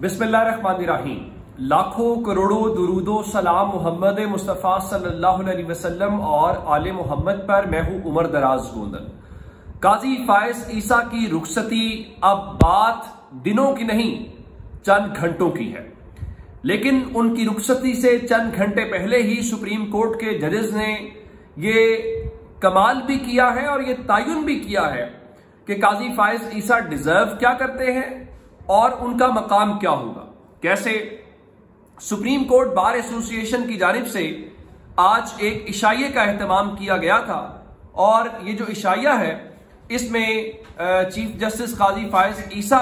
बिस्मिल्लाहिर्रहमानिर्रहीम। लाखों करोड़ों दुरूदो सलाम मोहम्मद मुस्तफ़ा सल्लल्लाहु अलैहि वसल्लम और आले मोहम्मद पर। मैं हूं उमर दराज गोंदल। काजी फायज ईसा की रुखसती अब बात दिनों की नहीं चंद घंटों की है, लेकिन उनकी रुखसती से चंद घंटे पहले ही सुप्रीम कोर्ट के जजेस ने ये कमाल भी किया है और ये तायुन भी किया है कि काजी फायज ईसा डिजर्व क्या करते हैं और उनका मकाम क्या होगा। कैसे सुप्रीम कोर्ट बार एसोसिएशन की जानिब से आज एक इशाइये का एहतमाम किया गया था और ये जो इशाइया है इसमें चीफ जस्टिस काजी फायज ईसा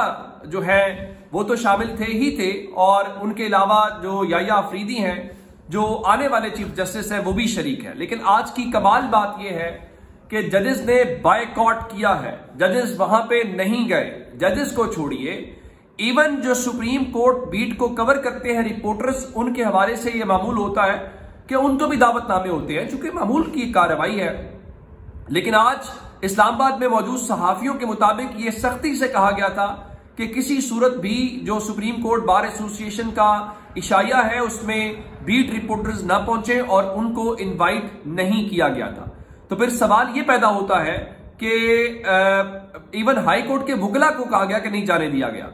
जो है वो तो शामिल थे ही थे और उनके अलावा जो याया अफरीदी हैं जो आने वाले चीफ जस्टिस हैं वो भी शरीक है। लेकिन आज की कमाल बात यह है कि जजेस ने बायकॉट किया है, जजेस वहां पे नहीं गए। जजेस को छोड़िए, इवन जो सुप्रीम कोर्ट बीट को कवर करते हैं रिपोर्टर्स, उनके हवाले से यह मामूल होता है कि उनको भी दावतनामे होते हैं, चूंकि मामूल की कार्रवाई है। लेकिन आज इस्लामाबाद में मौजूद सहाफियों के मुताबिक यह सख्ती से कहा गया था कि किसी सूरत भी जो सुप्रीम कोर्ट बार एसोसिएशन का इशाया है उसमें बीट रिपोर्टर्स ना पहुंचे और उनको इनवाइट नहीं किया गया था। तो फिर सवाल यह पैदा होता है कि इवन हाई कोर्ट के वुकला को कहा गया कि नहीं जाने दिया गया।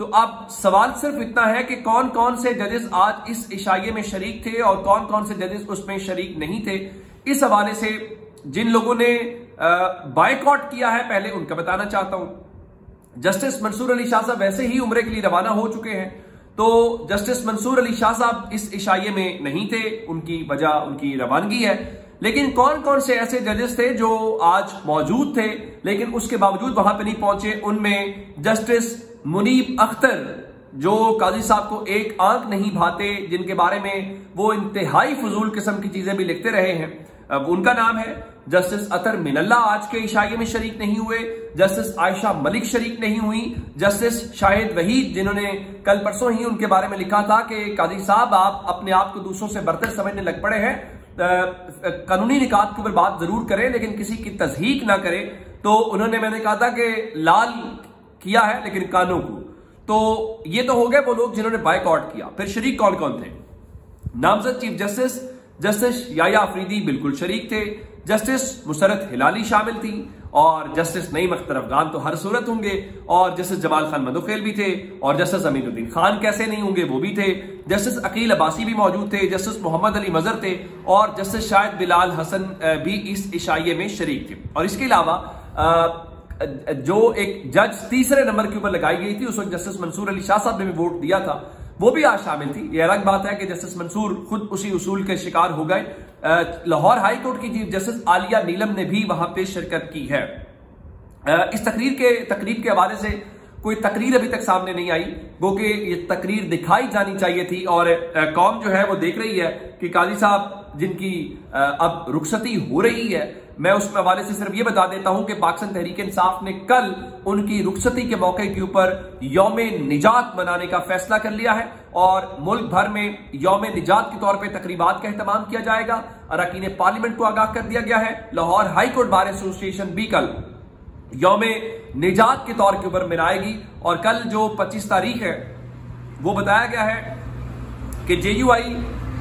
तो अब सवाल सिर्फ इतना है कि कौन कौन से जजेस आज इस इशाये में शरीक थे और कौन कौन से जजेस उसमें शरीक नहीं थे। इस हवाले से जिन लोगों ने बायकॉट किया है पहले उनका बताना चाहता हूं। जस्टिस मंसूर अली शाह साहब वैसे ही उम्रे के लिए रवाना हो चुके हैं, तो जस्टिस मंसूर अली शाह साहब इस इशाये में नहीं थे, उनकी वजह उनकी रवानगी है। लेकिन कौन कौन से ऐसे जजेस थे जो आज मौजूद थे लेकिन उसके बावजूद वहां पर नहीं पहुंचे, उनमें जस्टिस मुनीब अख्तर जो काजी साहब को एक आंख नहीं भाते, जिनके बारे में वो इंतहाई फजूल किस्म की चीजें भी लिखते रहे हैं, अब उनका नाम है। जस्टिस अतर मिनल्ला आज के इशाये में शरीक नहीं हुए, जस्टिस आयशा मलिक शरीक नहीं हुई, जस्टिस शाहिद वहीद जिन्होंने कल परसों ही उनके बारे में लिखा था कि काजी साहब आप अपने आप को दूसरों से बरतर समझने लग पड़े हैं, कानूनी निकात के ऊपर बात जरूर करें लेकिन किसी की तस्हीक ना करें। तो उन्होंने, मैंने कहा था कि लाल किया है लेकिन कानों को। तो ये तो हो गए वो लोग जिन्होंने बायकॉट किया। फिर शरीक कौन कौन थे? नामजद चीफ जस्टिस जस्टिस याया अफरीदी बिल्कुल शरीक थे, जस्टिस मुसरत हिलाली शामिल थी और जस्टिस नईम अख्तर अफगान तो हर सूरत होंगे, और जस्टिस जमाल खान मदुखेल भी थे, और जस्टिस अमीनुद्दीन खान कैसे नहीं होंगे वो भी थे, जस्टिस अकील अब्बासी भी मौजूद थे, जस्टिस मोहम्मद अली मजहर थे और जस्टिस शाहिद बिलाल हसन भी इस इशाये में शरीक थे। और इसके अलावा जो एक जज तीसरे नंबर के ऊपर लगाई गई थी उस वक्त जस्टिस मंसूर अली शाह साहब ने भी वोट दिया था, वो भी आज शामिल थी। ये अलग बात है कि जस्टिस मंसूर खुद उसी उसूल के शिकार हो गए। लाहौर हाई कोर्ट की चीफ जस्टिस आलिया नीलम ने भी वहां पे शिरकत की है। इस तकरीर के हवाले से कोई तकरीर अभी तक सामने नहीं आई, वो कि ये तकरीर दिखाई जानी चाहिए थी और कौम जो है वो देख रही है कि काजी साहब जिनकी अब रुखसती हो रही है, मैं उस हवाले से सिर्फ ये बता देता हूं कि पाकिस्तान तहरीक इंसाफ ने कल उनकी रुखसती के मौके के ऊपर यौम निजात मनाने का फैसला कर लिया है और मुल्क भर में यौम निजात के तौर पर तकरीबात का एहतमाम किया जाएगा। अरकान पार्लियामेंट को आगाह कर दिया गया है। Lahore high court bar association भी कल यौम निजात के तौर के ऊपर मनाएगी और कल जो 25 तारीख है वो बताया गया है कि JUI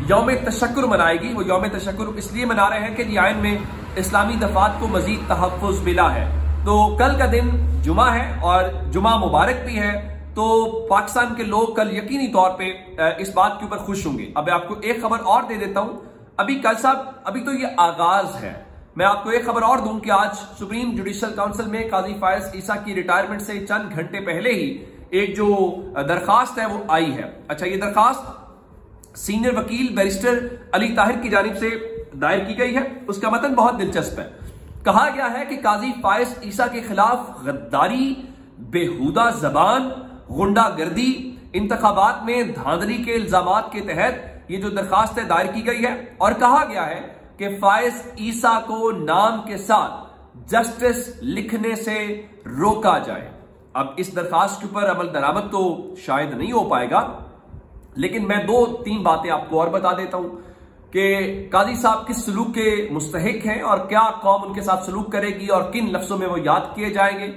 यौम तशक्कुर मनाएगी। वो यौम तशक्कुर इसलिए मना रहे हैं कि रियायन में इस्लामी दफात को मजीद तहफ़्फ़ुज़ मिला है। तो कल का दिन जुमा है और जुमा मुबारक भी है, तो पाकिस्तान के लोग कल यकीनी तौर पे इस बात के ऊपर खुश होंगे। अब आपको एक खबर और दे देता हूं, अभी कल साहब अभी तो ये आगाज है। मैं आपको एक खबर और दूं कि आज सुप्रीम जुडिशल काउंसिल में काजी फायज ईसा की रिटायरमेंट से चंद घंटे पहले ही एक जो दरखास्त है वो आई है। अच्छा, ये दरखास्त सीनियर वकील बैरिस्टर अली ताहिर की जानिब से दायर की गई है। उसका मतन बहुत दिलचस्प है। कहा गया है कि काजी फायज ईसा के खिलाफ गद्दारी, बेहुदा जबान, गुंडागर्दी, इंतखाबात में धांधली के इल्जामात के तहत ये जो दरखास्त है दायर की गई है और कहा गया है कि फायज ईसा को नाम के साथ जस्टिस लिखने से रोका जाए। अब इस दरखास्त के ऊपर अमल दरामद तो शायद नहीं हो पाएगा, लेकिन मैं 2-3 बातें आपको और बता देता हूं कि काजी साहब किस सलूक के मुस्तहिक हैं और क्या कौम उनके साथ सलूक करेगी और किन लफ्जों में वो याद किए जाएंगे।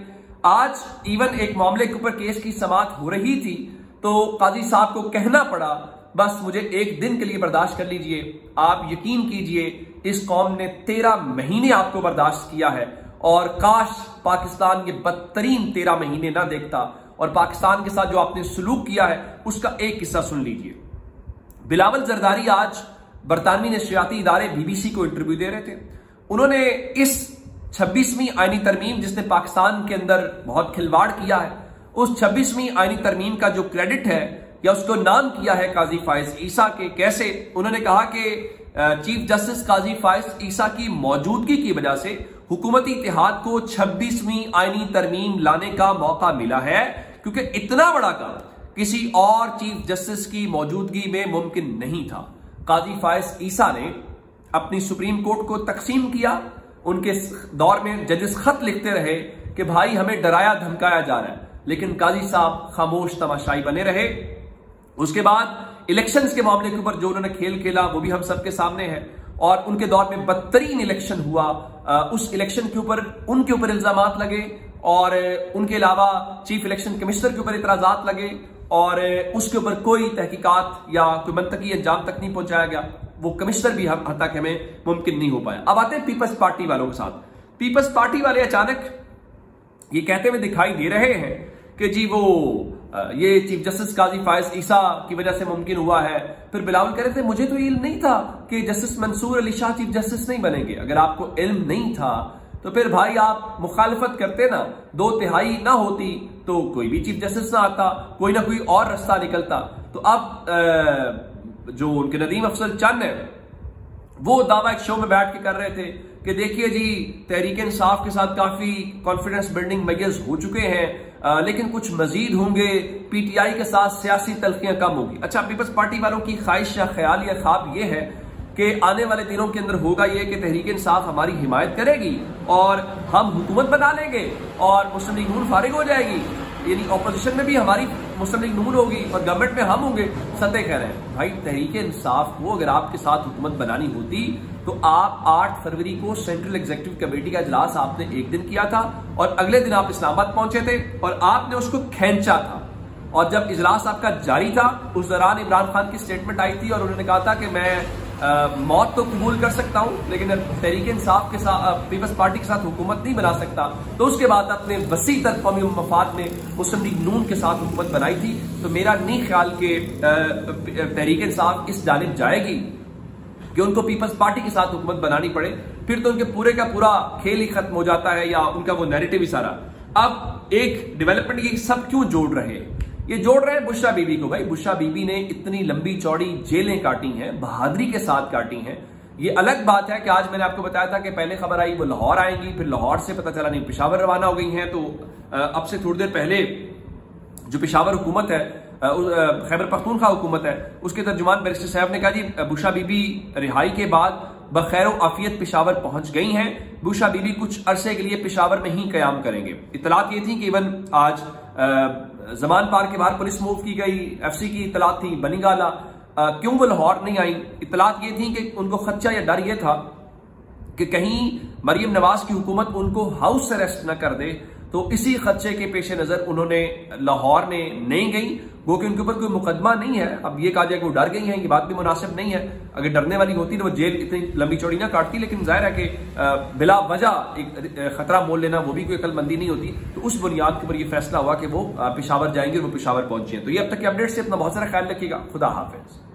आज इवन एक मामले के ऊपर केस की समाअत हो रही थी तो काजी साहब को कहना पड़ा बस मुझे एक दिन के लिए बर्दाश्त कर लीजिए। आप यकीन कीजिए इस कौम ने 13 महीने आपको बर्दाश्त किया है और काश पाकिस्तान ये बदतरीन 13 महीने ना देखता। और पाकिस्तान के साथ जो आपने सलूक किया है उसका एक किस्सा सुन लीजिए। बिलावल जरदारी आज बरतानवी नशरियाती इदारे बीबीसी को इंटरव्यू दे रहे थे। उन्होंने इस 26वीं आईनी तरमीम जिसने पाकिस्तान के अंदर बहुत खिलवाड़ किया है, उस 26वीं आईनी तरमीम का जो क्रेडिट है या उसको नाम किया है काजी फायज ईसा के। कैसे? उन्होंने कहा कि चीफ जस्टिस काजी फायज ईसा की मौजूदगी की वजह से हुकूमती इत्तेहाद को 26वीं आईनी तरमीम लाने का मौका मिला है, क्योंकि इतना बड़ा काम किसी और चीफ जस्टिस की मौजूदगी में मुमकिन नहीं था। काजी फायज ईसा ने अपनी सुप्रीम कोर्ट को तकसीम किया। उनके दौर में जजेस खत लिखते रहे कि भाई हमें डराया धमकाया जा रहा है, लेकिन काजी साहब खामोश तमाशाई बने रहे। उसके बाद इलेक्शंस के मामले के ऊपर जो उन्होंने खेल खेला वो भी हम सबके सामने है, और उनके दौर में बदतरीन इलेक्शन हुआ। उस इलेक्शन के ऊपर उनके ऊपर इल्जामात लगे और उनके अलावा चीफ इलेक्शन कमिश्नर के ऊपर इतराजात लगे और उसके ऊपर कोई तहकीकात या कोई मंतकी अंजाम तक नहीं पहुंचाया गया। वो कमिश्नर भी हम तक हमें मुमकिन नहीं हो पाया। अब आते हैं पीपल्स पार्टी वालों के साथ। पीपल्स पार्टी वाले अचानक ये कहते हुए दिखाई दे रहे हैं कि जी वो ये चीफ जस्टिस काजी फायज ईसा की वजह से मुमकिन हुआ है। फिर बिलावल कह रहे थे मुझे तो इल्म नहीं था कि justice Mansoor Ali Shah chief justice नहीं बनेंगे। अगर आपको इल्म नहीं था तो फिर भाई आप मुखालफत करते ना, 2/3 ना होती तो कोई भी चीफ जस्टिस ना आता, कोई ना कोई और रास्ता निकलता। तो अब जो उनके नदीम अफजल चंद है वो दावा एक शो में बैठ के कर रहे थे कि देखिए जी तहरीक इंसाफ के साथ काफी कॉन्फिडेंस बिल्डिंग मेजर्स हो चुके हैं, लेकिन कुछ मजीद होंगे, पीटीआई के साथ सियासी तल्खियां कम होगी। अच्छा, पीपल्स पार्टी वालों की ख्वाहिश या ख्याल या ख्वाब यह है कि आने वाले दिनों के अंदर होगा यह कि तहरीक इंसाफ हमारी हिमायत करेगी और हम हुकूमत बना लेंगे और मुस्लिम लीग नून फारिग हो जाएगी, यानी ऑपोजिशन में भी हमारी मुस्लिम लीग नून होगी और गवर्नमेंट में हम होंगे। सत्य कह रहे हैं भाई, तहरीक इंसाफ को अगर आपके साथ हुकूमत बनानी होती तो आप 8 फरवरी को सेंट्रल एग्जीक्यूटिव कमेटी का इजलास आपने एक दिन किया था और अगले दिन आप इस्लामाबाद पहुंचे थे और आपने उसको खींचा था। और जब इजलास आपका जारी था उस दौरान इमरान खान की स्टेटमेंट आई थी और उन्होंने कहा था कि मैं मौत तो कबूल कर सकता हूं लेकिन तहरीक इंसाफ के साथ पीपल्स पार्टी के साथ हुकूमत नहीं बना सकता। तो उसके बाद अपने वसी तर कौमी मफाद में मुस्लिम लीग नून के साथ हुकूमत बनाई थी। तो मेरा नहीं ख्याल कि तहरीक इंसाफ इस जानिब जाएगी कि उनको पीपल्स पार्टी के साथ हुकूमत बनानी पड़े, फिर तो उनके पूरे का पूरा खेल ही खत्म हो जाता है या उनका वो नैरेटिव ही सारा। अब एक डेवलपमेंट ये सब क्यों जोड़ रहे हैं? ये जोड़ रहे हैं बुशरा बीबी को। भाई बुशरा बीबी ने इतनी लंबी चौड़ी जेलें काटी हैं, बहादुरी के साथ काटी हैं। ये अलग बात है कि आज मैंने आपको बताया था कि पहले खबर आई वो लाहौर आएंगी, फिर लाहौर से पता चला नहीं पेशावर रवाना हो गई हैं। तो अब से थोड़ी देर पहले जो पेशावर हुकूमत है, खैबर पख्तूनख्वा हुकूमत है, उसके तर्जुमान बैरिस्टर साहब ने कहा जी बुशरा बीबी रिहाई के बाद बखैर आफियत पेशावर पहुंच गई हैं। बुशरा बीबी कुछ अरसे के लिए पेशावर में ही कयाम करेंगे। इतलात ये थी कि इवन आज जमान पार के बाहर पुलिस मूव की गई, एफसी की इतलात थी, बनीगाला क्यों वो लाहौर नहीं आई? इतलात ये थी कि उनको खदशा या डर ये था कि कहीं मरियम नवाज की हुकूमत उनको हाउस अरेस्ट न कर दे। तो इसी खदशे के पेश नजर उन्होंने लाहौर में नहीं गई, वो कि उनके ऊपर कोई मुकदमा नहीं है। अब ये कहा जाए कि वो डर गई हैं, ये बात भी मुनासिब नहीं है। अगर डरने वाली होती तो वो जेल इतनी लंबी चौड़ी ना काटती, लेकिन जाहिर है कि बिला वजह एक खतरा मोल लेना वो भी कोई अकलमंदी नहीं होती। तो उस बुनियाद के ऊपर ये फैसला हुआ कि वो पेशावर जाएंगे और वो पेशावर पहुंचे। तो ये अब तक के अपडेट से अपना बहुत सारा ख्याल रखिएगा। खुदा हाफिज।